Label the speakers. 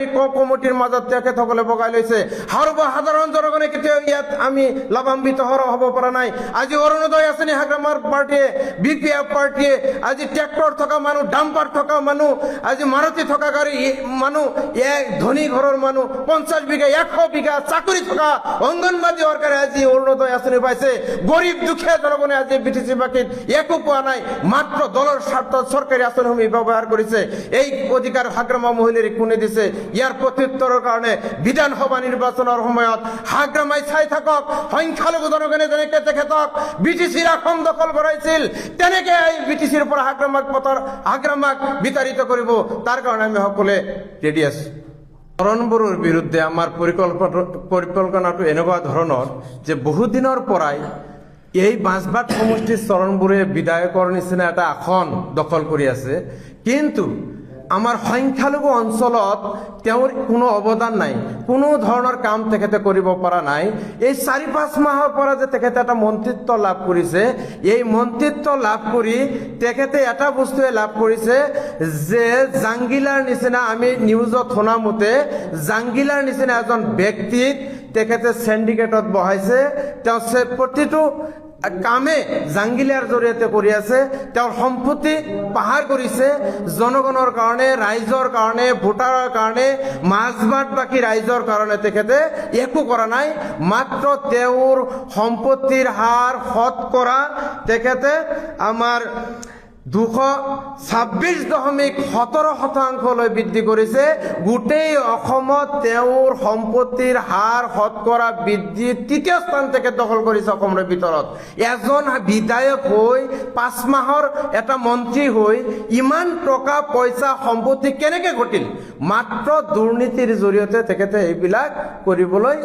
Speaker 1: কমিটিৰ মাজত তেখেতসকলে বগাই লৈছে। সৰ্বসাধাৰণ জনগণে কেতিয়াও ইয়াত আমি লাভান্বিত হ'ব পৰা নাই। আজি অৰুণোদয় আঁচনি হাগ্ৰামাৰ পাৰ্টীয়ে, BPF পাৰ্টীয়ে, আজি ট্ৰেক্টৰ থকা মানুহ, ডাম্পাৰ থকা মানুহ, আজি মাৰুতি থকা গাড়ী মানুহ, ধনী ঘৰৰ মানুহ, 50 বিঘা 100 বিঘা চাকৰি থকা অংগনবাদী ৱৰ্কাৰে আজি অৰুণোদয় আঁচনি পাইছে। গৰীব দুখীয়া জনগণে আজি BTC বাকীত একো পোৱা নাই, মাত্ৰ দলৰ স্বাৰ্থত চৰকাৰী আঁচনিসমূহ ব্যৱহাৰ কৰিছে। এই অধিকাৰ হাগ্ৰামা মহিলাৰ কোনে দিছে? ইয়াৰ প্ৰত্যুত্তৰৰ কাৰণে বিধানসভা নিৰ্বাচনৰ সময়ত হাগ্ৰামাই চাই থাকক, সংখ্যালঘু জনগণে যেনেকে তেখেতক BTCৰ আসন দখল কৰাইছিল, তেনেকে এই BTCৰ পৰা হাগ্ৰামাক বিতাড়িত কৰিব। তাৰ কাৰণে আমি সকলোৱে ৰেডি আছো। চৰণ বড়োৰ বিৰুদ্ধে আমাৰ পৰিকল্পনাটো এনেকুৱা ধৰণৰ যে বহুত দিনৰ পৰাই এই বাঁছবাট সমষ্টিৰ চৰণ বড়োৱে বিধায়কৰ নিচিনা এটা আসন দখল কৰি আছে, কিন্তু আমাৰ সংখ্যালঘু অঞ্চলত তেওঁৰ কোনো অৱদান নাই, কোনো ধৰণৰ কাম তেখেতে কৰিব পৰা নাই। এই 4-5 মাহৰ পৰা যে তেখেতে এটা মন্ত্ৰিত্ব লাভ কৰিছে, এই মন্ত্ৰিত্ব লাভ কৰি তেখেতে এটা বস্তুৱে লাভ কৰিছে যে জাংগিলাৰ নিচিনা, আমি নিউজত শুনা মতে জাংগিলাৰ নিচিনা এজন ব্যক্তিক তেখেতে সিন্ডিকেটত বহাইছে। তেওঁ প্ৰতিটো কামে জাংগিলাৰ জৰিয়তে কৰি আছে। তেওঁৰ সম্পত্তি পাহাৰ কৰিছে জনগণৰ কাৰণে, ৰাইজৰ কাৰণে, ভোটাৰৰ কাৰণে, মাজবাট বাকী ৰাইজৰ কাৰণে তেখেতে একো কৰা নাই। মাত্ৰ তেওঁৰ সম্পত্তিৰ হাৰ শতকৰা তেখেতে আমাৰ 226.17% বৃদ্ধি কৰিছে। গোটেই অসমত তেওঁৰ সম্পত্তিৰ হাৰ শতকৰা বৃদ্ধি ৩য় স্থান তেখেত দখল কৰিছে অসমৰ ভিতৰত। এজন বিধায়ক হৈ 5 মাহৰ এটা মন্ত্ৰী হৈ ইমান টকা পইচা সম্পত্তি কেনেকে ঘটিল? মাত্ৰ দুৰ্নীতিৰ জৰিয়তে তেখেতে এইবিলাক কৰিবলৈ